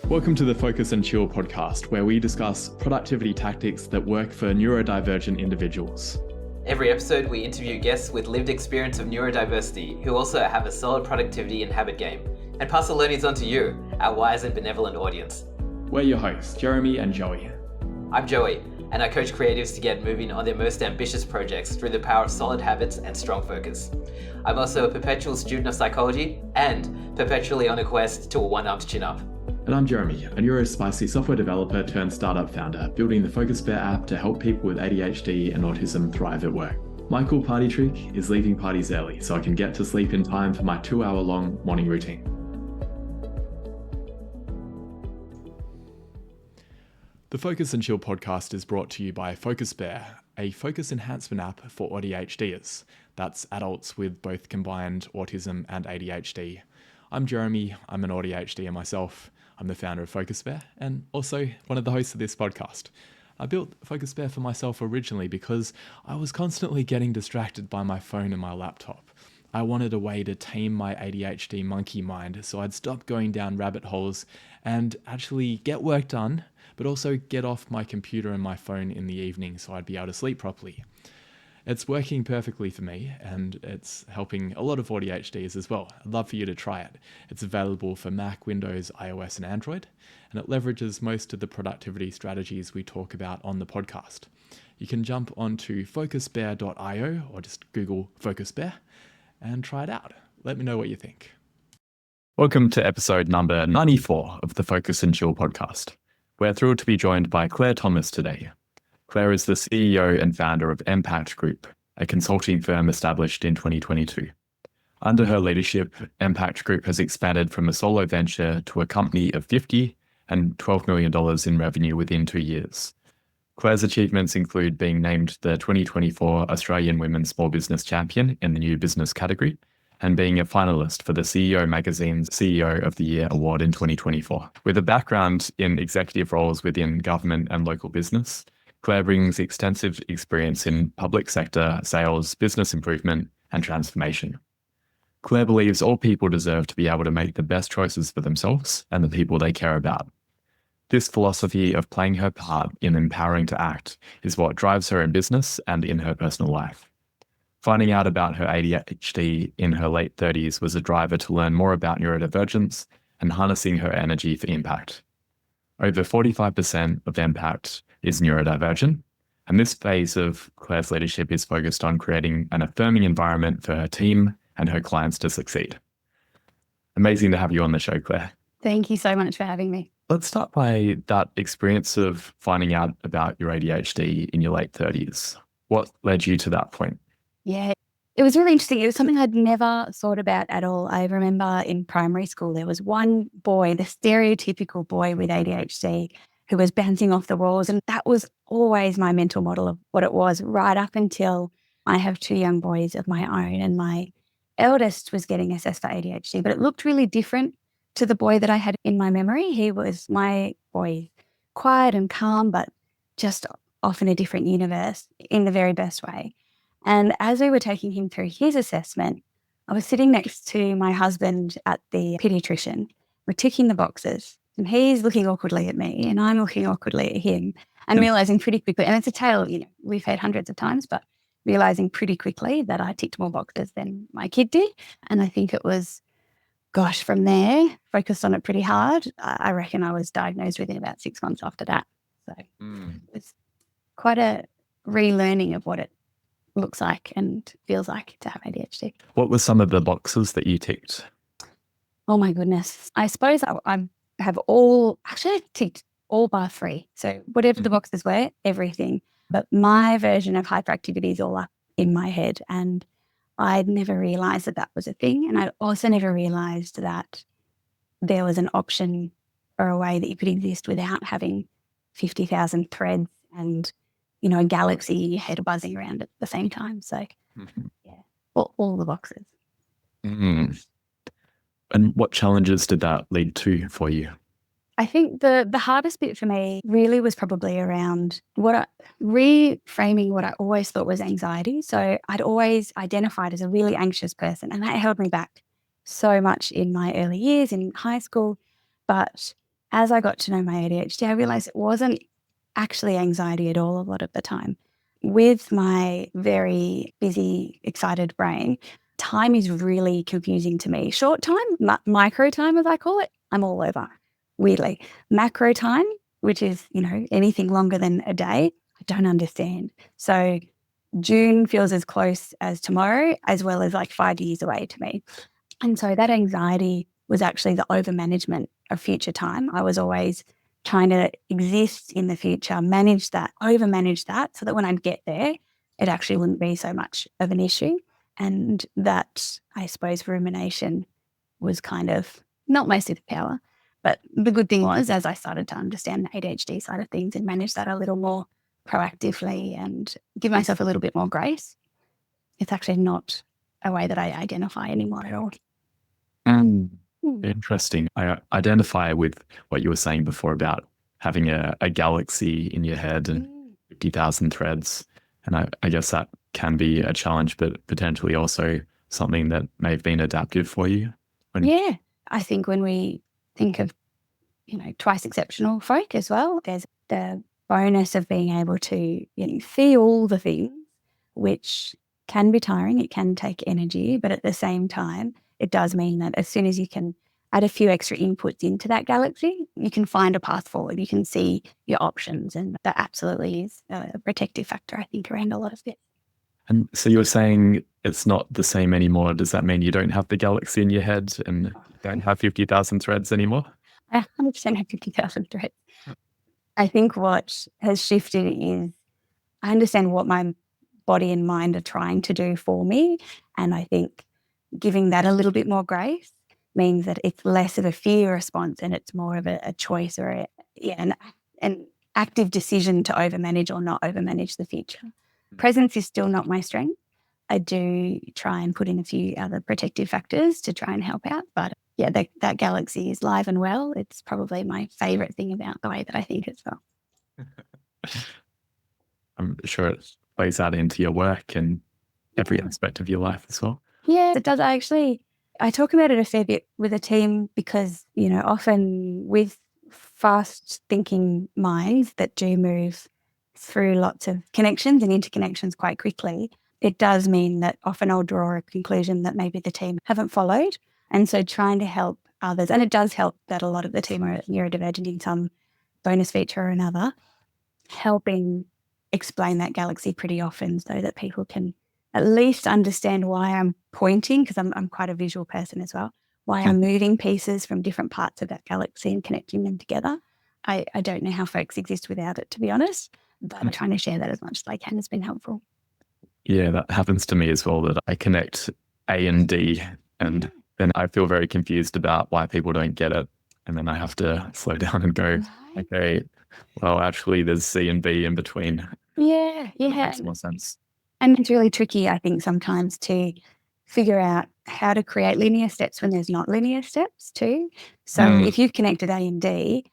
Welcome to the Focus and Chill podcast, where we discuss productivity tactics that work for neurodivergent individuals. Every episode, we interview guests with lived experience of neurodiversity who also have a solid productivity and habit game, and pass the learnings on to you, our wise and benevolent audience. We're your hosts, Jeremy and Joey. I'm Joey, and I coach creatives to get moving on their most ambitious projects through the power of solid habits and strong focus. I'm also a perpetual student of psychology and perpetually on a quest to a one-armed chin-up. And I'm Jeremy, a neurospicy software developer turned startup founder, building the Focus Bear app to help people with ADHD and autism thrive at work. My cool party trick is leaving parties early so I can get to sleep in time for my 2-hour-long morning routine. The Focus and Chill podcast is brought to you by Focus Bear, a focus enhancement app for ADHDers. That's adults with both combined autism and ADHD. I'm Jeremy, I'm an ADHDer myself. I'm the founder of Focus Bear and also one of the hosts of this podcast. I built Focus Bear for myself originally because I was constantly getting distracted by my phone and my laptop. I wanted a way to tame my ADHD monkey mind so I'd stop going down rabbit holes and actually get work done, but also get off my computer and my phone in the evening so I'd be able to sleep properly. It's working perfectly for me and it's helping a lot of ADHDs as well. I'd love for you to try it. It's available for Mac, Windows, iOS and Android, and it leverages most of the productivity strategies we talk about on the podcast. You can jump onto focusbear.io or just Google Focus Bear and try it out. Let me know what you think. Welcome to episode number 94 of the Focus and Chill podcast. We're thrilled to be joined by Claire Thomas today. Claire is the CEO and founder of Impact Group, a consulting firm established in 2022. Under her leadership, Impact Group has expanded from a solo venture to a company of 50 and $12 million in revenue within 2 years. Claire's achievements include being named the 2024 Australian Women's Small Business Champion in the New Business category and being a finalist for the CEO Magazine's CEO of the Year award in 2024. With a background in executive roles within government and local business, Claire brings extensive experience in public sector, sales, business improvement, and transformation. Claire believes all people deserve to be able to make the best choices for themselves and the people they care about. This philosophy of playing her part in empowering to act is what drives her in business and in her personal life. Finding out about her ADHD in her late 30s was a driver to learn more about neurodivergence and harnessing her energy for impact. Over 45% of Impact is neurodivergent, and this phase of Claire's leadership is focused on creating an affirming environment for her team and her clients to succeed. Amazing to have you on the show, Claire. Thank you so much for having me. Let's start by that experience of finding out about your ADHD in your late 30s. What led you to that point? Yeah, it was really interesting. It was something I'd never thought about at all. I remember in primary school, there was one boy, the stereotypical boy with ADHD, who was bouncing off the walls. And that was always my mental model of what it was right up until I have 2 young boys of my own. And my eldest was getting assessed for ADHD, but it looked really different to the boy that I had in my memory. He was my boy, quiet and calm, but just off in a different universe in the very best way. And as we were taking him through his assessment, I was sitting next to my husband at the pediatrician. We're ticking the boxes and he's looking awkwardly at me and I'm looking awkwardly at him and realizing pretty quickly, and it's a tale, we've had hundreds of times, but realizing pretty quickly that I ticked more boxes than my kid did. And I think it was, from there, focused on it pretty hard. I reckon I was diagnosed within about 6 months after that. So it was quite a relearning of what it looks like and feels like to have ADHD. What were some of the boxes that you ticked? Oh my goodness. I suppose I ticked all bar 3. So whatever the boxes were, everything. But my version of hyperactivity is all up in my head. And I'd never realized that that was a thing. And I'd also never realized that there was an option or a way that you could exist without having 50,000 threads and a galaxy in your head buzzing around at the same time. So, all the boxes. And what challenges did that lead to for you? I think the hardest bit for me really was probably around reframing what I always thought was anxiety. So I'd always identified as a really anxious person, and that held me back so much in my early years in high school. But as I got to know my ADHD, I realized it wasn't actually anxiety at all a lot of the time. With my very busy, excited brain, time is really confusing to me. Short time, micro time as I call it, I'm all over, weirdly. Macro time, which is, anything longer than a day, I don't understand. So June feels as close as tomorrow, as well as like 5 years away to me. And so that anxiety was actually the overmanagement of future time. I was always trying to exist in the future, overmanage that so that when I get there, it actually wouldn't be so much of an issue. And that, I suppose, rumination was kind of not my superpower. But the good thing was, as I started to understand the ADHD side of things and manage that a little more proactively and give myself a little bit more grace, it's actually not a way that I identify anymore at all. Interesting. I identify with what you were saying before about having a galaxy in your head and 50,000 threads. And I guess that can be a challenge, but potentially also something that may have been adaptive for you. Yeah. I think when we think of, twice exceptional folk as well, there's the bonus of being able to feel the things, which can be tiring. It can take energy, but at the same time, it does mean that as soon as you can add a few extra inputs into that galaxy, you can find a path forward. You can see your options, and that absolutely is a protective factor, I think, around a lot of it. And so you were saying it's not the same anymore. Does that mean you don't have the galaxy in your head and don't have 50,000 threads anymore? I 100% have 50,000 threads. I think what has shifted is I understand what my body and mind are trying to do for me. And I think giving that a little bit more grace means that it's less of a fear response and it's more of a choice or an active decision to overmanage or not overmanage the future. Presence is still not my strength. I do try and put in a few other protective factors to try and help out. But yeah, that galaxy is live and well. It's probably my favourite thing about the way that I think as well. I'm sure it plays out into your work and every aspect of your life as well. Yeah, it does. I talk about it a fair bit with a team because, often with fast thinking minds that do move through lots of connections and interconnections quite quickly, it does mean that often I'll draw a conclusion that maybe the team haven't followed. And so trying to help others, and it does help that a lot of the team are neurodivergent in some bonus feature or another, helping explain that galaxy pretty often so that people can at least understand why I'm pointing, because I'm quite a visual person as well, why I'm moving pieces from different parts of that galaxy and connecting them together. I don't know how folks exist without it, to be honest, but trying to share that as much as I can has been helpful. Yeah, that happens to me as well, that I connect A and D and then I feel very confused about why people don't get it. And then I have to slow down and go, okay, well, actually there's C and B in between. Yeah. That makes more sense. And it's really tricky, I think, sometimes to figure out how to create linear steps when there's not linear steps too. So if you've connected A and D,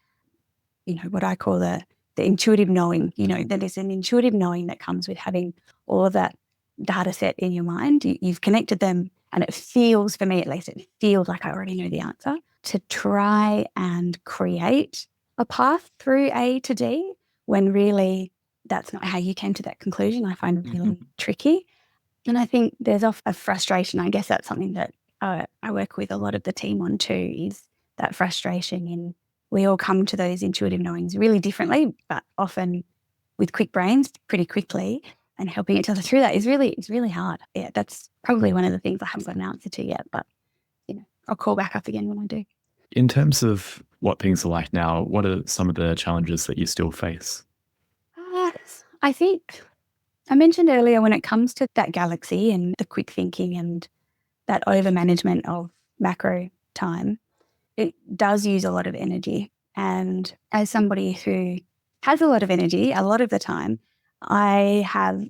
what I call the intuitive knowing, that is an intuitive knowing that comes with having all of that data set in your mind. You've connected them and it feels, for me at least, it feels like I already know the answer. To try and create a path through A to D when really that's not how you came to that conclusion, I find it really tricky. And I think there's a frustration. I guess that's something that I work with a lot of the team on too, is that frustration in we all come to those intuitive knowings really differently, but often with quick brains pretty quickly, and helping each other through that is really hard. Yeah, that's probably one of the things I haven't got an answer to yet, but I'll call back up again when I do. In terms of what things are like now, what are some of the challenges that you still face? I think I mentioned earlier when it comes to that galaxy and the quick thinking and that overmanagement of macro time, it does use a lot of energy. And as somebody who has a lot of energy, a lot of the time, I have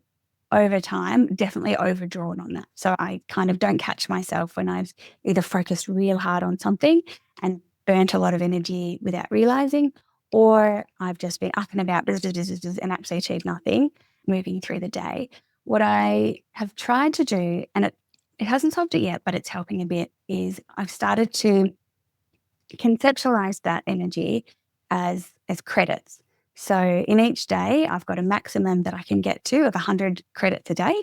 over time definitely overdrawn on that. So I kind of don't catch myself when I've either focused real hard on something and burnt a lot of energy without realizing, or I've just been up and about and actually achieved nothing moving through the day. What I have tried to do, and it hasn't solved it yet, but it's helping a bit, is I've started to conceptualized that energy as credits. So in each day, I've got a maximum that I can get to of 100 credits a day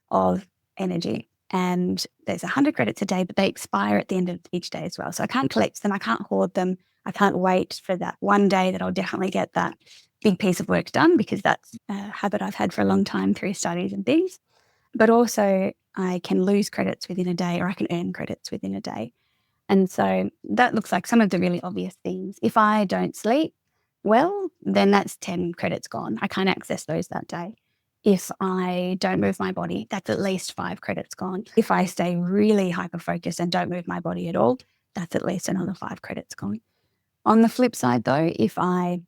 of energy. And there's 100 credits a day, but they expire at the end of each day as well. So I can't collect them. I can't hoard them. I can't wait for that one day that I'll definitely get that big piece of work done, because that's a habit I've had for a long time through studies and things. But also I can lose credits within a day, or I can earn credits within a day. And so that looks like some of the really obvious things. If I don't sleep well, then that's 10 credits gone. I can't access those that day. If I don't move my body, that's at least 5 credits gone. If I stay really hyper-focused and don't move my body at all, that's at least another 5 credits gone. On the flip side, though, if I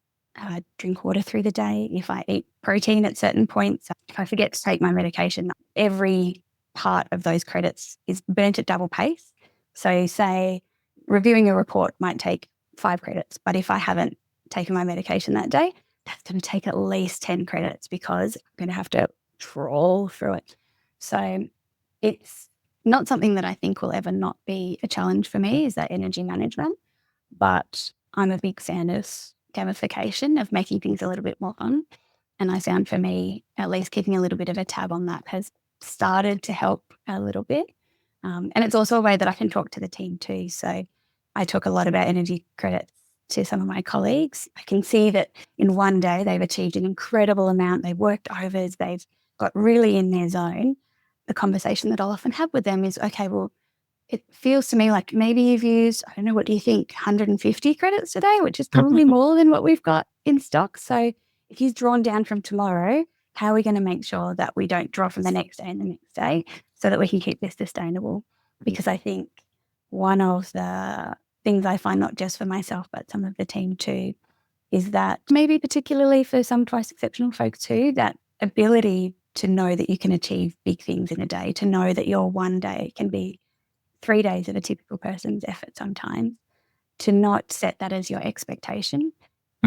drink water through the day, if I eat protein at certain points, if I forget to take my medication, every part of those credits is burnt at double pace. So say reviewing a report might take 5 credits, but if I haven't taken my medication that day, that's going to take at least 10 credits, because I'm going to have to trawl through it. So it's not something that I think will ever not be a challenge for me, is that energy management. But I'm a big fan of gamification, of making things a little bit more fun. And I found for me, at least keeping a little bit of a tab on that has started to help a little bit. And it's also a way that I can talk to the team too. So I talk a lot about energy credits to some of my colleagues. I can see that in one day they've achieved an incredible amount. They've worked overs. They've got really in their zone. The conversation that I'll often have with them is, okay, well, it feels to me like maybe you've used, I don't know, what do you think, 150 credits today, which is probably more than what we've got in stock. So if he's drawn down from tomorrow, how are we going to make sure that we don't draw from the next day and the next day, so that we can keep this sustainable? Because I think one of the things I find, not just for myself, but some of the team too, is that maybe particularly for some twice exceptional folks too, that ability to know that you can achieve big things in a day, to know that your one day can be 3 days of a typical person's effort sometimes, to not set that as your expectation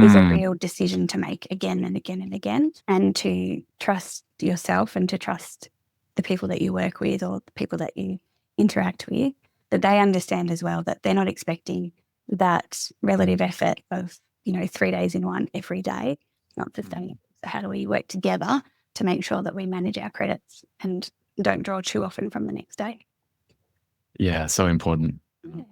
is a real decision to make again and again and again, and to trust yourself and to trust the people that you work with or the people that you interact with, that they understand as well that they're not expecting that relative effort of, 3 days in one every day. It's not sustainable. So how do we work together to make sure that we manage our credits and don't draw too often from the next day? Yeah, so important. Yeah.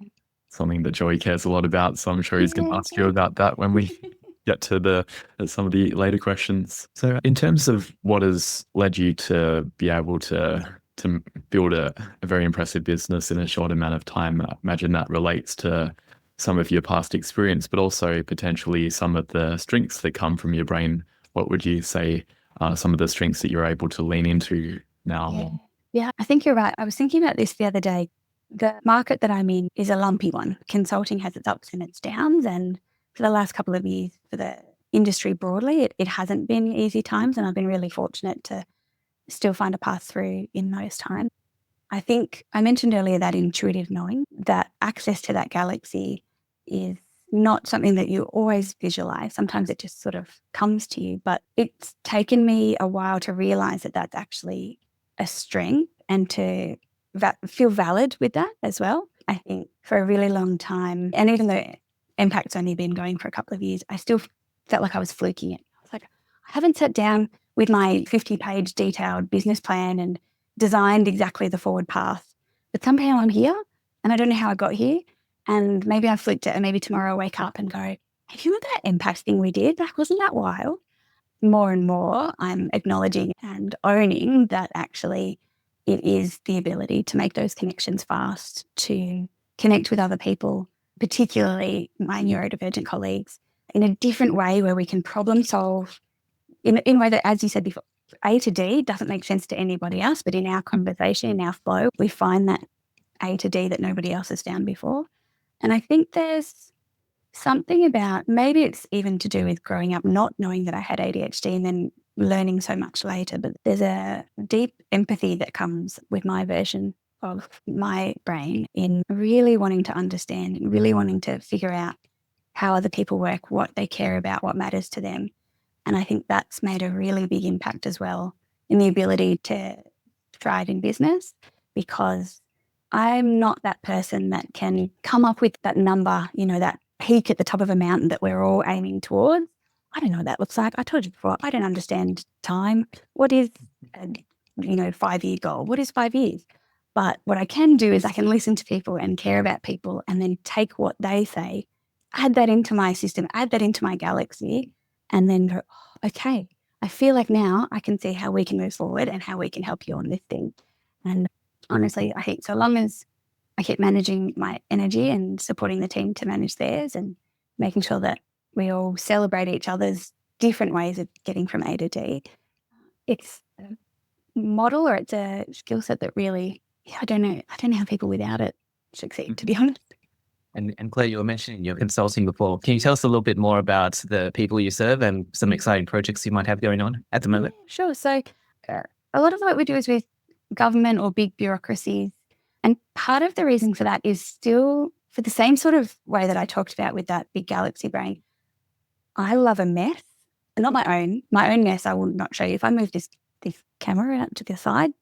Something that Joey cares a lot about. So I'm sure he's going to ask you about that when we get to some of the later questions. So in terms of what has led you to be able to build a very impressive business in a short amount of time, I imagine that relates to some of your past experience, but also potentially some of the strengths that come from your brain. What would you say are some of the strengths that you're able to lean into now? Yeah, I think you're right. I was thinking about this the other day. The market that I'm in is a lumpy one. Consulting has its ups and its downs. And for the last couple of years, for the industry broadly, it hasn't been easy times. And I've been really fortunate to still find a path through in those times. I think I mentioned earlier that intuitive knowing, that access to that galaxy is not something that you always visualize. Sometimes it just sort of comes to you. But it's taken me a while to realize that that's actually a strength, and to feel valid with that as well. I think for a really long time, and even though Impact's only been going for a couple of years, I still felt like I was fluking it. I was like, I haven't sat down with my 50-page detailed business plan and designed exactly the forward path. But somehow I'm here, and I don't know how I got here. And maybe I fluked it, and maybe tomorrow I wake up and go, hey, you know that Impact thing we did? Like, wasn't that wild? More and more, I'm acknowledging and owning that actually it is the ability to make those connections fast, to connect with other people, particularly my neurodivergent colleagues, in a different way where we can problem solve in a way that, as you said before, A to D doesn't make sense to anybody else, but in our conversation, in our flow, we find that A to D that nobody else has found before. And I think there's something about, maybe it's even to do with growing up not knowing that I had ADHD and then learning so much later, but there's a deep empathy that comes with my version of my brain in really wanting to understand and really wanting to figure out how other people work, what they care about, what matters to them. And I think that's made a really big impact as well in the ability to thrive in business, because I'm not that person that can come up with that number, that peak at the top of a mountain that we're all aiming towards. I don't know what that looks like. I told you before, I don't understand time. What is a 5-year goal? What is 5 years? But what I can do is I can listen to people and care about people and then take what they say, add that into my system, add that into my galaxy, and then go, okay, I feel like now I can see how we can move forward and how we can help you on this thing. And honestly, I think so long as I keep managing my energy and supporting the team to manage theirs and making sure that we all celebrate each other's different ways of getting from A to D, it's a model or it's a skill set that really, I don't know how people without it succeed, to be honest. And Claire, you were mentioning your consulting before. Can you tell us a little bit more about the people you serve and some exciting projects you might have going on at the moment? Sure. So a lot of what we do is with government or big bureaucracies. And part of the reason for that is still for the same sort of way that I talked about with that big galaxy brain. I love a mess, not my own. My own mess I will not show you. If I move this camera out to the side,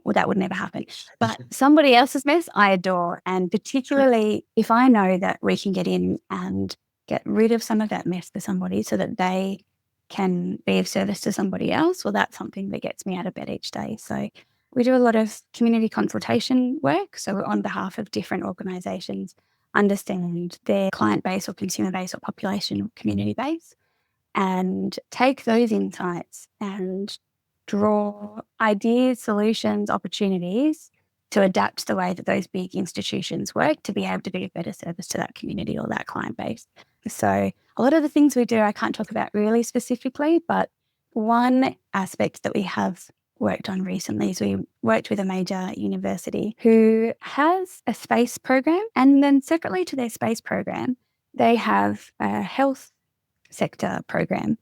well, that would never happen. But somebody else's mess I adore. And particularly if I know that we can get in and get rid of some of that mess for somebody so that they can be of service to somebody else, well, that's something that gets me out of bed each day. So we do a lot of community consultation work. So we're on behalf of different organisations, understand their client base or consumer base or population or community base, and take those insights and draw ideas, solutions, opportunities to adapt the way that those big institutions work to be able to be of better service to that community or that client base. So a lot of the things we do, I can't talk about really specifically, but one aspect that we have worked on recently is we worked with a major university who has a space program, and then separately to their space program, they have a health sector program.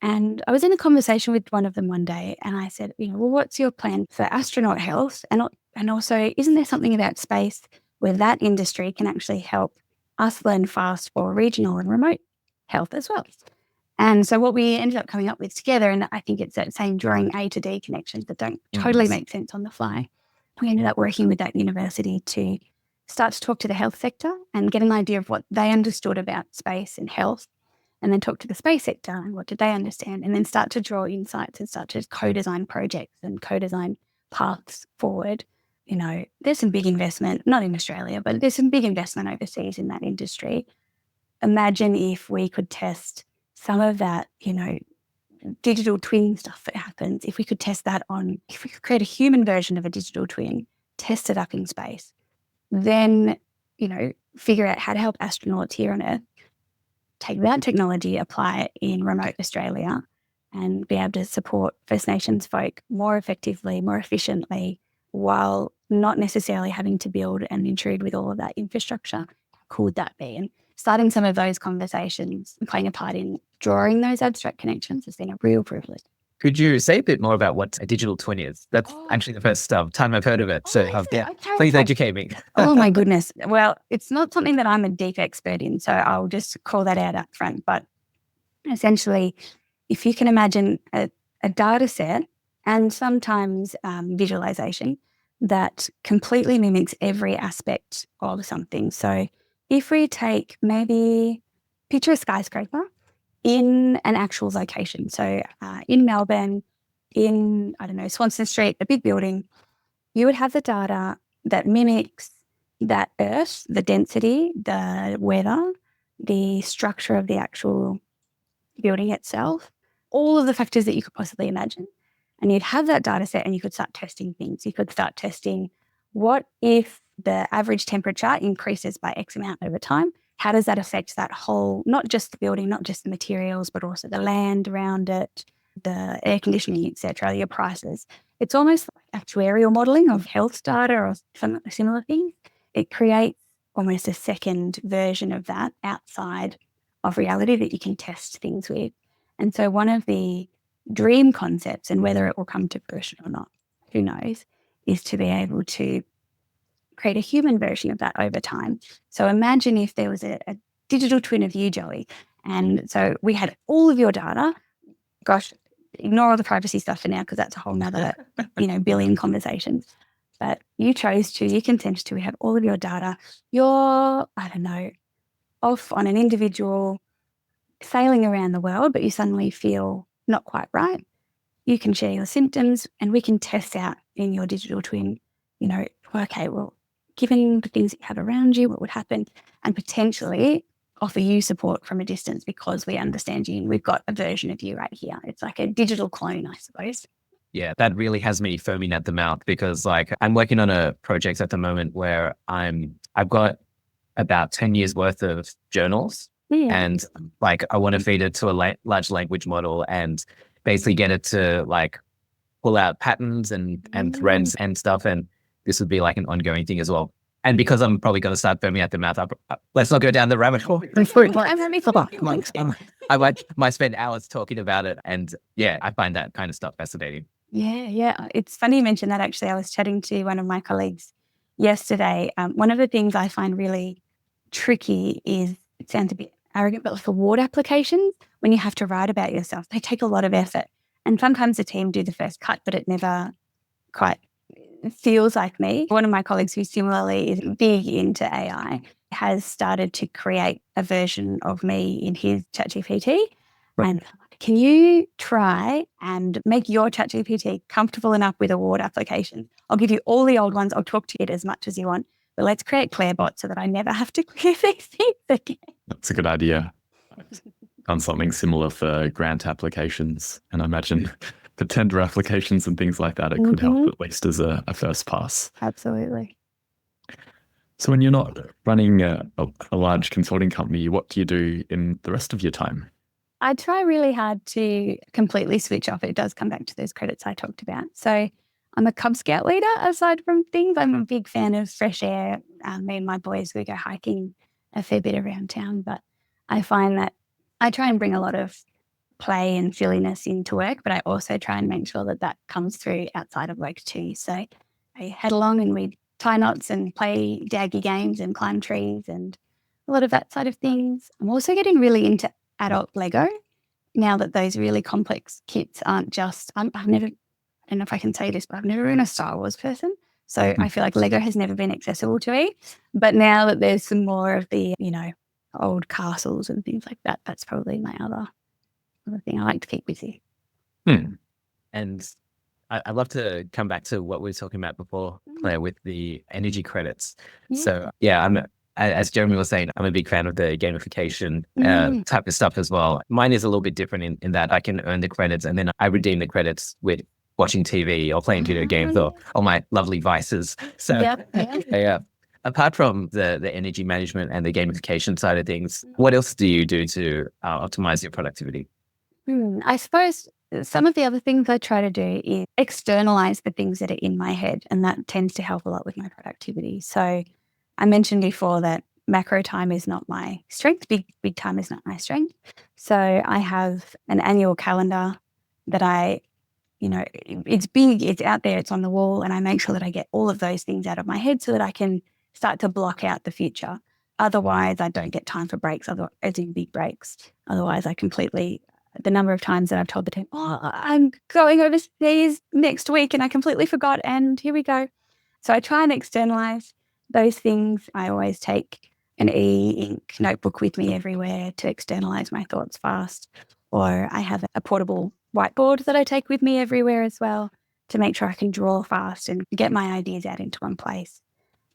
And I was in a conversation with one of them one day and I said, well, what's your plan for astronaut health? And also, isn't there something about space where that industry can actually help us learn fast for regional and remote health as well? And so what we ended up coming up with together, and I think it's that same drawing A to D connections that don't totally make sense on the fly. We ended up working with that university to start to talk to the health sector and get an idea of what they understood about space and health, and then talk to the space sector and what did they understand, and then start to draw insights and start to co-design projects and co-design paths forward. There's some big investment, not in Australia, but there's some big investment overseas in that industry. Imagine if we could test some of that, digital twin stuff that happens, if we could test that if we could create a human version of a digital twin, test it up in space, then, figure out how to help astronauts here on Earth, take that technology, apply it in remote Australia and be able to support First Nations folk more effectively, more efficiently, while not necessarily having to build and intrude with all of that infrastructure. How cool would that be? And starting some of those conversations and playing a part in drawing those abstract connections has been a real privilege. Could you say a bit more about what a digital twin is? That's actually the first time I've heard of it. So please educate me. Oh my goodness. Well, it's not something that I'm a deep expert in, so I'll just call that out up front. But essentially, if you can imagine a data set and sometimes visualization that completely mimics every aspect of something. So if we take picture a skyscraper in an actual location. So in Melbourne, in, Swanston Street, a big building, you would have the data that mimics that earth, the density, the weather, the structure of the actual building itself, all of the factors that you could possibly imagine. And you'd have that data set and you could start testing things. You could start testing, what if the average temperature increases by X amount over time? How does that affect that whole, not just the building, not just the materials, but also the land around it, the air conditioning, etc., your prices? It's almost like actuarial modelling of health data or some similar things. It creates almost a second version of that outside of reality that you can test things with. And so one of the dream concepts, and whether it will come to fruition or not, who knows, is to be able to create a human version of that over time. So imagine if there was a digital twin of you, Joey, and so we had all of your data. Gosh, ignore all the privacy stuff for now because that's a whole nother, billion conversations. but you chose to, you consent to, we have all of your data. You're, I don't know, off on an individual sailing around the world, but you suddenly feel not quite right. You can share your symptoms and we can test out in your digital twin, okay, well, given the things that you have around you, what would happen, and potentially offer you support from a distance because we understand you and we've got a version of you right here. It's like a digital clone, I suppose. Yeah, that really has me foaming at the mouth because like I'm working on a project at the moment where I've got about 10 years worth of journals and like I want to feed it to a large language model and basically get it to like pull out patterns and threads and stuff. And this would be like an ongoing thing as well. And because I'm probably going to start foaming at the mouth, let's not go down the rabbit hole. I might spend hours talking about it. And yeah, I find that kind of stuff fascinating. Yeah. It's funny you mentioned that actually. I was chatting to one of my colleagues yesterday. One of the things I find really tricky is, it sounds a bit arrogant, but for ward applications, when you have to write about yourself, they take a lot of effort. And sometimes the team do the first cut, but it never quite feels like me. One of my colleagues who similarly is big into AI has started to create a version of me in his ChatGPT. Right. And can you try and make your ChatGPT comfortable enough with award applications? I'll give you all the old ones. I'll talk to it as much as you want, but let's create Clairbot so that I never have to clear these things again. That's a good idea. I've done something similar for grant applications, and I imagine for tender applications and things like that, it could help at least as a first pass. Absolutely. So when you're not running a large consulting company, what do you do in the rest of your time? I try really hard to completely switch off. It does come back to those credits I talked about. So I'm a Cub Scout leader aside from things. I'm a big fan of fresh air. Me and my boys, we go hiking a fair bit around town, but I find that I try and bring a lot of play and silliness into work, but I also try and make sure that that comes through outside of work too. So I head along and we tie knots and play daggy games and climb trees and a lot of that side of things. I'm also getting really into adult Lego now that those really complex kits aren't just, I don't know if I can say this, but I've never been a Star Wars person. So I feel like Lego has never been accessible to me. But now that there's some more of the, old castles and things like that, that's probably my other thing I like to keep busy. And I'd love to come back to what we were talking about before, Claire, with the energy credits. Yeah. So yeah, as Jeremy was saying, I'm a big fan of the gamification type of stuff as well. Mine is a little bit different in that I can earn the credits and then I redeem the credits with watching TV or playing video games or my lovely vices. So yeah. Apart from the energy management and the gamification side of things, what else do you do to optimize your productivity? I suppose some of the other things I try to do is externalize the things that are in my head, and that tends to help a lot with my productivity. So I mentioned before that macro time is not my strength, big time is not my strength. So I have an annual calendar that it's big, it's out there, it's on the wall, and I make sure that I get all of those things out of my head so that I can start to block out the future. Otherwise, I don't get time for breaks, as in big breaks. Otherwise, the number of times that I've told the team, I'm going overseas next week and I completely forgot and here we go. So I try and externalize those things. I always take an e-ink notebook with me everywhere to externalize my thoughts fast. Or I have a portable whiteboard that I take with me everywhere as well to make sure I can draw fast and get my ideas out into one place.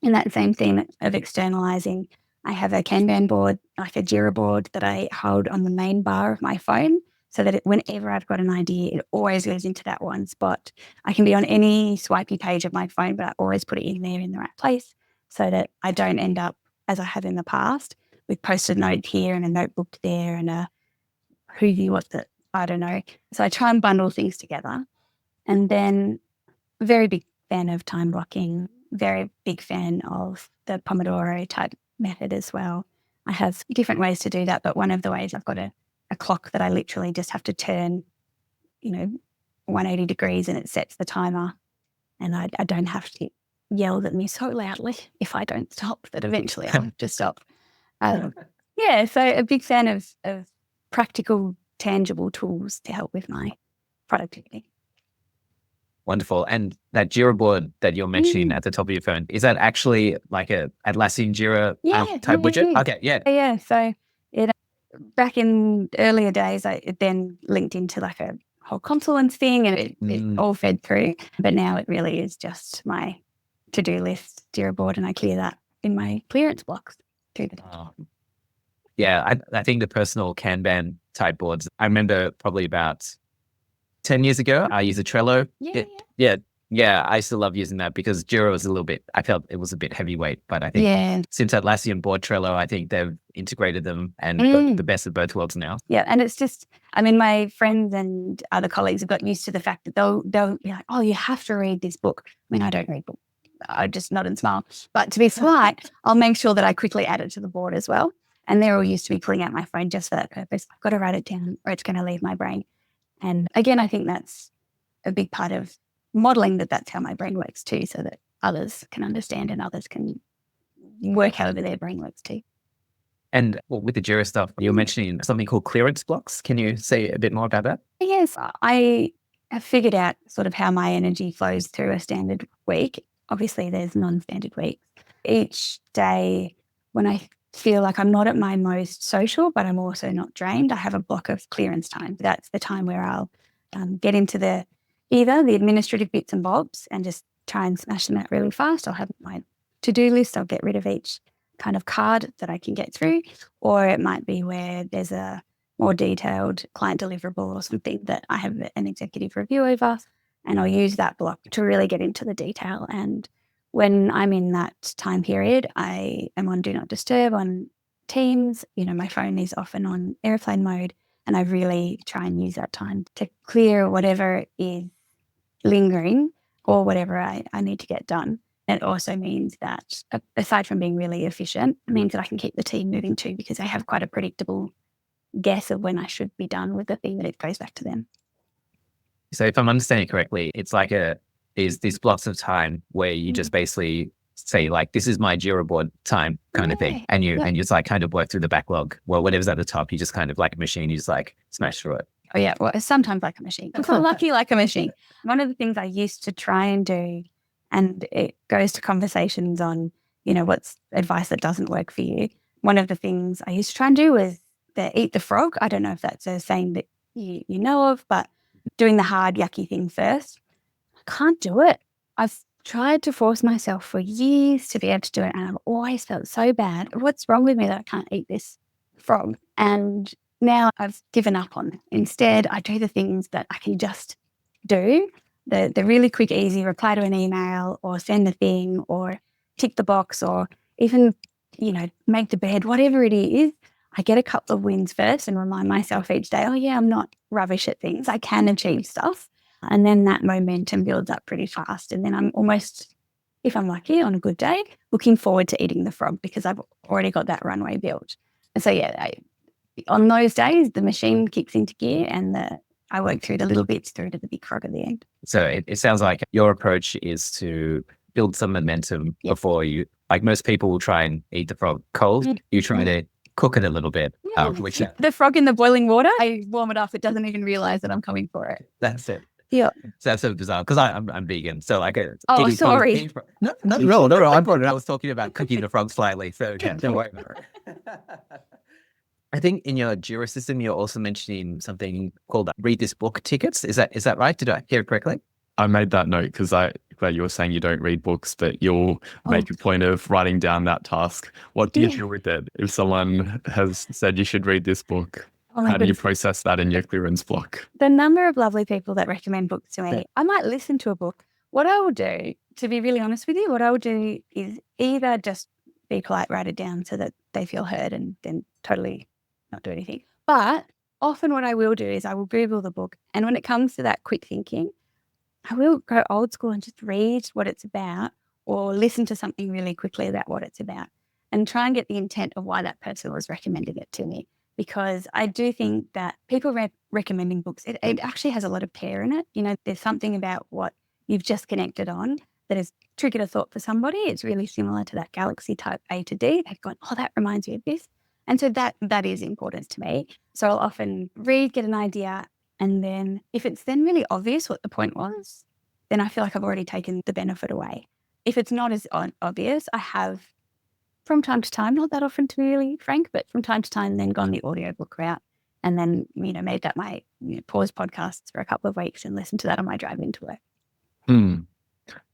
In that same theme of externalizing, I have a Kanban board, like a Jira board that I hold on the main bar of my phone so that whenever I've got an idea, it always goes into that one spot. I can be on any swipey page of my phone, but I always put it in there in the right place so that I don't end up, as I have in the past, with post-it note here and a notebook there and a I don't know. So I try and bundle things together. And then very big fan of time blocking, very big fan of the Pomodoro type method as well. I have different ways to do that, but one of the ways I've got a clock that I literally just have to turn, 180 degrees and it sets the timer and I don't have to get yelled at me so loudly if I don't stop that eventually I'll have to stop. So a big fan of practical, tangible tools to help with my productivity. Wonderful. And that Jira board that you're mentioning at the top of your phone, is that actually like a Atlassian Jira type widget? Okay, yeah. Yeah. So it back in earlier days, it then linked into like a whole Confluence thing, and it all fed through. But now it really is just my to-do list Jira board, and I clear that in my clearance blocks through the day. Yeah, I think the personal Kanban type boards, I remember probably about 10 years ago, I used a Trello. Yeah, I still love using that because Jira was I felt it was a bit heavyweight, but I think since Atlassian bought Trello, I think they've integrated them and got the best of both worlds now. Yeah, and it's just, I mean, my friends and other colleagues have got used to the fact that they'll be like, oh, you have to read this book. I mean, I don't read books. I just nod and smile. But to be polite, I'll make sure that I quickly add it to the board as well. And they're all used to me pulling out my phone just for that purpose. I've got to write it down or it's going to leave my brain. And again, I think that's a big part of modeling that's how my brain works too, so that others can understand and others can work however their brain works too. And with the Jira stuff, you're mentioning something called clearance blocks. Can you say a bit more about that? Yes, I have figured out sort of how my energy flows through a standard week. Obviously, there's non-standard weeks. Each day when I feel like I'm not at my most social, but I'm also not drained, I have a block of clearance time. That's the time where I'll get into either the administrative bits and bobs and just try and smash them out really fast. I'll have my to-do list. I'll get rid of each kind of card that I can get through, or it might be where there's a more detailed client deliverable or something that I have an executive review over, and I'll use that block to really get into the detail. And when I'm in that time period, I am on Do Not Disturb on Teams. My phone is often on airplane mode, and I really try and use that time to clear whatever is lingering or whatever I need to get done. It also means that, aside from being really efficient, it means that I can keep the team moving too, because they have quite a predictable guess of when I should be done with the thing, that it goes back to them. So if I'm understanding correctly, it's like these blocks of time where you just basically say like, this is my Jira board time kind of thing. And you just like kind of work through the backlog. Well, whatever's at the top, you just kind of like a machine, you just like smash through it. Oh yeah, well, sometimes like a machine. I'm lucky like a machine. One of the things I used to try and do, and it goes to conversations on, what's advice that doesn't work for you. One of the things I used to try and do was the eat the frog. I don't know if that's a saying that you know of, but doing the hard, yucky thing first. I can't do it. I've tried to force myself for years to be able to do it, and I've always felt so bad. What's wrong with me that I can't eat this frog? And now I've given up on it. Instead, I do the things that I can just do, the really quick, easy reply to an email or send a thing or tick the box or even, make the bed, whatever it is. I get a couple of wins first and remind myself each day, oh yeah, I'm not rubbish at things. I can achieve stuff. And then that momentum builds up pretty fast. And then I'm almost, if I'm lucky, on a good day, looking forward to eating the frog because I've already got that runway built. And so, on those days, the machine kicks into gear and I work through the little bits through to the big frog at the end. So it sounds like your approach is to build some momentum before you, like most people will try and eat the frog cold. You try to cook it a little bit. The frog in the boiling water, I warm it up. It doesn't even realize that I'm coming for it. That's it. Yeah. So that's so bizarre because I'm vegan. So like, sorry. No, I was talking about cooking the frog slightly. So don't worry about it. I think in your Jira system, you're also mentioning something called read this book tickets. Is that right? Did I hear it correctly? I made that note because you were saying you don't read books, but you'll make a point of writing down that task. What do you do with it? If someone has said you should read this book, how do you process that in your clearance block? The number of lovely people that recommend books to me, I might listen to a book. What I will do, to be really honest with you, what I will do is either just be polite, write it down so that they feel heard and then totally not do anything. But often what I will do is I will Google the book. And when it comes to that quick thinking, I will go old school and just read what it's about or listen to something really quickly about what it's about and try and get the intent of why that person was recommending it to me. Because I do think that people recommending books, it actually has a lot of care in it. There's something about what you've just connected on that has triggered a thought for somebody. It's really similar to that galaxy type A to D. They've gone, oh, that reminds me of this. And so that is important to me. So I'll often read, get an idea, and then if it's then really obvious what the point was, then I feel like I've already taken the benefit away. If it's not as obvious, I have from time to time, not that often to be really frank, but from time to time then gone the audiobook route and then, made that my pause podcasts for a couple of weeks and listened to that on my drive into work.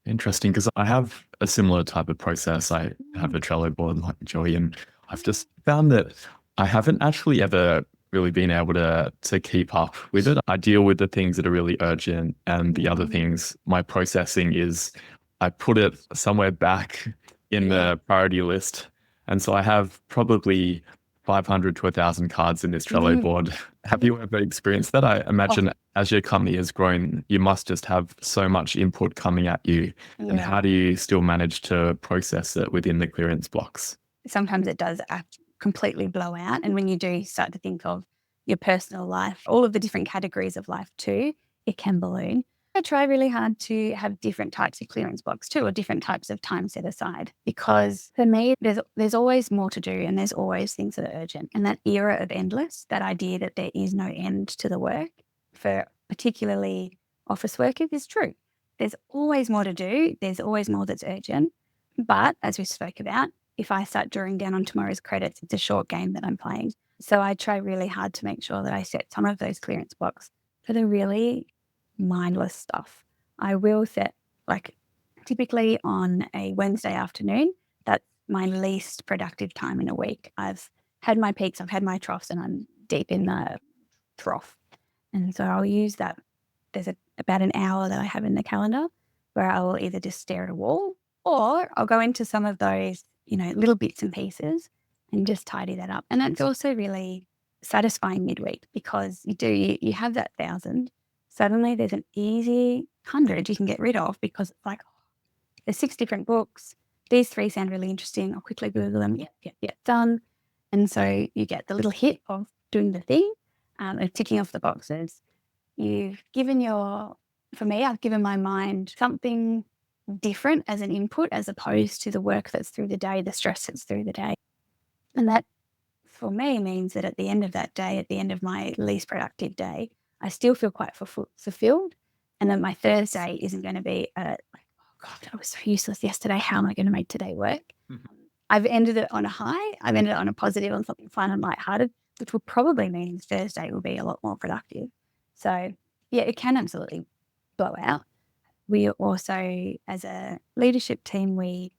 Interesting, because I have a similar type of process. I have a Trello board like Joey, and I've just found that I haven't actually ever really been able to keep up with it. I deal with the things that are really urgent, and the other things, my processing is I put it somewhere back in the priority list. And so I have probably 500 to 1,000 cards in this Trello board. Have you ever experienced that? I imagine as your company has grown, you must just have so much input coming at you. Yeah. And how do you still manage to process it within the clearance blocks? Sometimes it does completely blow out. And when you do start to think of your personal life, all of the different categories of life too, it can balloon. I try really hard to have different types of clearance blocks too, or different types of time set aside, because for me, there's always more to do and there's always things that are urgent. And that era of endless, that idea that there is no end to the work for particularly office workers is true. There's always more to do. There's always more that's urgent. But as we spoke about, if I start drawing down on tomorrow's credits, it's a short game that I'm playing. So I try really hard to make sure that I set some of those clearance blocks for the really mindless stuff. I will set, like, typically on a Wednesday afternoon, that's my least productive time in a week. I've had my peaks, I've had my troughs, and I'm deep in the trough. And so I'll use that. There's about an hour that I have in the calendar where I will either just stare at a wall or I'll go into some of those, little bits and pieces and just tidy that up. And that's also really satisfying midweek, because you have that 1,000. Suddenly there's an easy 100 you can get rid of, because it's like, there's 6 different books. These 3 sound really interesting. I'll quickly Google them. Yeah, done. And so you get the little hit of doing the thing, of ticking off the boxes. I've given my mind something different as an input, as opposed to the work that's through the day, the stress that's through the day. And that, for me, means that at the end of that day, at the end of my least productive day, I still feel quite fulfilled. And then my Thursday isn't going to be like, oh God, I was so useless yesterday. How am I going to make today work? I've ended it on a high. I've ended it on a positive, on something fun and lighthearted, which will probably mean Thursday will be a lot more productive. So yeah, it can absolutely blow out. We also, as a leadership team, we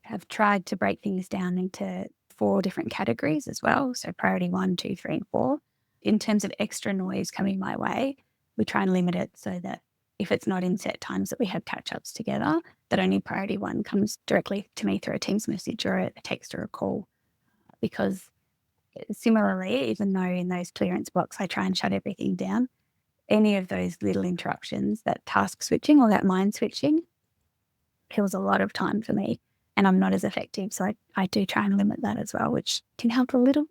have tried to break things down into 4 different categories as well. So priority 1, 2, 3, and 4. In terms of extra noise coming my way, we try and limit it so that if it's not in set times that we have catch-ups together, that only priority 1 comes directly to me through a Teams message or a text or a call. Because similarly, even though in those clearance blocks I try and shut everything down, any of those little interruptions, that task switching or that mind switching, kills a lot of time for me, and I'm not as effective. So I do try and limit that as well, which can help a little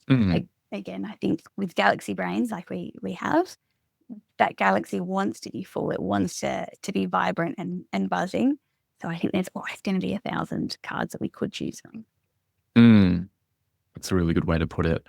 bit. Again, I think with galaxy brains like we have, that galaxy wants to be full. It wants to be vibrant and buzzing. So I think there's always going to be 1,000 cards that we could choose from. That's a really good way to put it.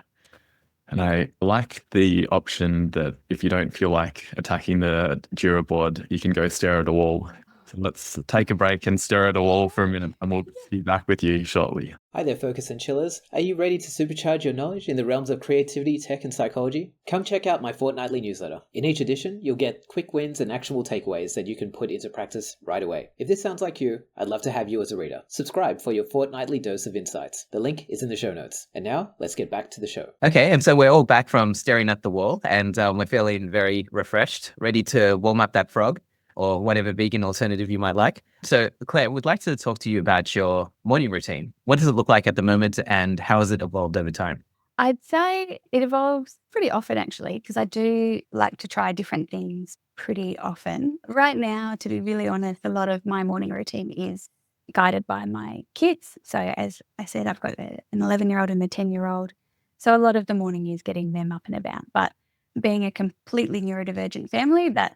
And I like the option that if you don't feel like attacking the Jira board, you can go stare at a wall. So let's take a break and stare at a wall for a minute, and we'll be back with you shortly. Hi there, Focus and Chillers. Are you ready to supercharge your knowledge in the realms of creativity, tech, and psychology? Come check out my fortnightly newsletter. In each edition, you'll get quick wins and actionable takeaways that you can put into practice right away. If this sounds like you, I'd love to have you as a reader. Subscribe for your fortnightly dose of insights. The link is in the show notes. And now, let's get back to the show. Okay, and so we're all back from staring at the wall, and we're feeling very refreshed, ready to warm up that frog, or whatever vegan alternative you might like. So Claire, we'd like to talk to you about your morning routine. What does it look like at the moment, and how has it evolved over time? I'd say it evolves pretty often, actually, because I do like to try different things pretty often. Right now, to be really honest, a lot of my morning routine is guided by my kids. So as I said, I've got an 11-year-old and a 10-year-old. So a lot of the morning is getting them up and about. But being a completely neurodivergent family, that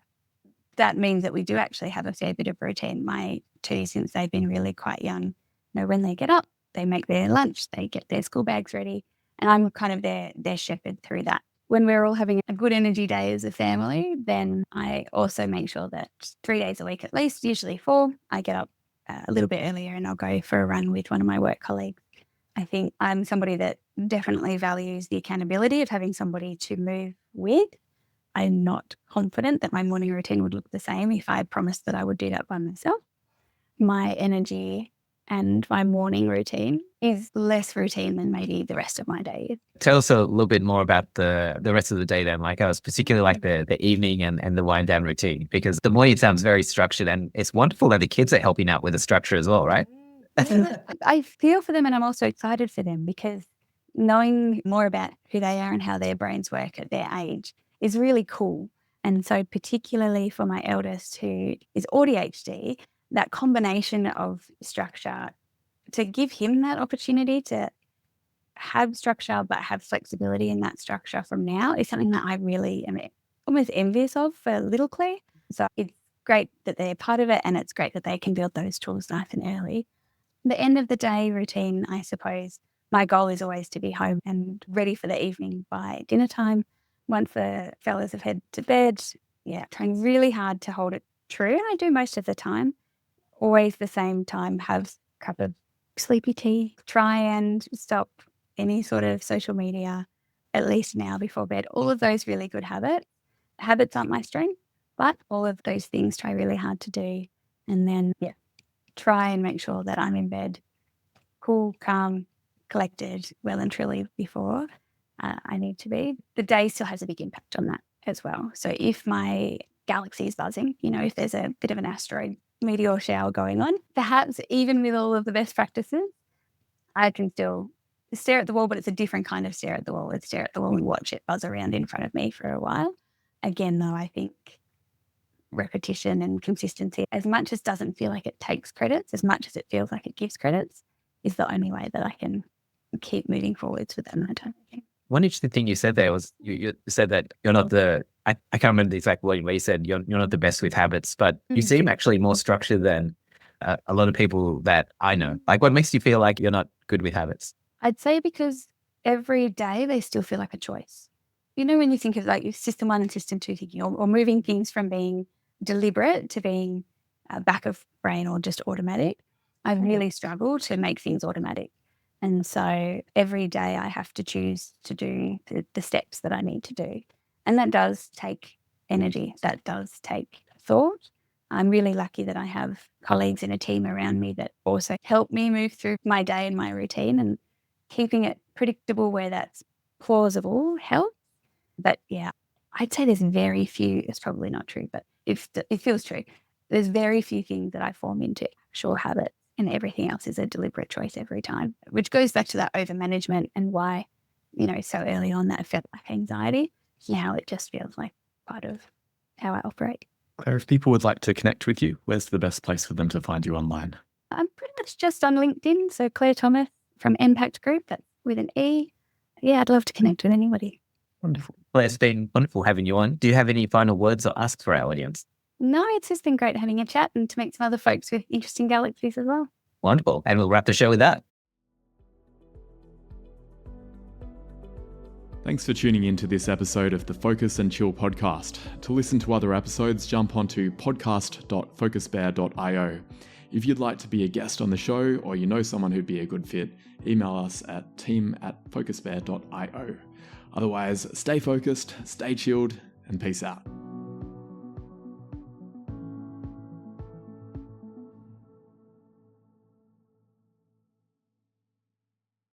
means that we do actually have a fair bit of routine. My 2, since they've been really quite young, when they get up, they make their lunch, they get their school bags ready, and I'm kind of their shepherd through that. when we're all having a good energy day as a family, then I also make sure that 3 days a week at least, usually 4, I get up a little bit earlier and I'll go for a run with one of my work colleagues. I think I'm somebody that definitely values the accountability of having somebody to move with. I'm not confident that my morning routine would look the same if I promised that I would do that by myself. My energy and my morning routine is less routine than maybe the rest of my day. Tell us a little bit more about the rest of the day then. Like I was particularly like the evening and the wind down routine, because the morning sounds very structured, and it's wonderful that the kids are helping out with the structure as well, right? I feel for them, and I'm also excited for them, because knowing more about who they are and how their brains work at their age is really cool. And so particularly for my eldest, who is ADHD, that combination of structure, to give him that opportunity to have structure but have flexibility in that structure from now, is something that I really am almost envious of for little Claire. So it's great that they're part of it, and it's great that they can build those tools nice and early. The end of the day routine, I suppose, my goal is always to be home and ready for the evening by dinner time. Once the fellas have headed to bed, trying really hard to hold it true. I do most of the time. Always the same time, have a cup of sleepy tea. Try and stop any sort of social media at least an hour before bed. All of those really good habits. Habits aren't my strength, but all of those things try really hard to do. And then, try and make sure that I'm in bed cool, calm, collected, well and truly before I need to be. The day still has a big impact on that as well. So if my galaxy is buzzing, if there's a bit of an asteroid meteor shower going on, perhaps even with all of the best practices, I can still stare at the wall, but it's a different kind of stare at the wall. It's stare at the wall and watch it buzz around in front of me for a while. Again, though, I think repetition and consistency, as much as doesn't feel like it takes credits, as much as it feels like it gives credits, is the only way that I can keep moving forwards with that time. One interesting thing you said there was you said that you're not I can't remember the exact word where you said you're not the best with habits, but you seem actually more structured than a lot of people that I know. Like, what makes you feel like you're not good with habits? I'd say because every day they still feel like a choice. When you think of like your system 1 and system 2 thinking, or moving things from being deliberate to being back of brain or just automatic, I really struggle to make things automatic. And so every day I have to choose to do the steps that I need to do. And that does take energy. That does take thought. I'm really lucky that I have colleagues in a team around me that also help me move through my day and my routine, and keeping it predictable where that's plausible helps. But I'd say there's very few, it's probably not true, but if it feels true, there's very few things that I form into actual habits, and everything else is a deliberate choice every time, which goes back to that over-management and why, so early on that felt like anxiety. Now it just feels like part of how I operate. Claire, if people would like to connect with you, where's the best place for them to find you online? I'm pretty much just on LinkedIn. So Claire Thomas from Impact Group, that's with an E. I'd love to connect with anybody. Wonderful. Well, it's been wonderful having you on. Do you have any final words or asks for our audience? No, it's just been great having a chat and to meet some other folks with interesting galaxies as well. Wonderful. And we'll wrap the show with that. Thanks for tuning in to this episode of the Focus and Chill podcast. To listen to other episodes, jump onto podcast.focusbear.io. If you'd like to be a guest on the show, or you know someone who'd be a good fit, email us at team@focusbear.io. Otherwise, stay focused, stay chilled, and peace out.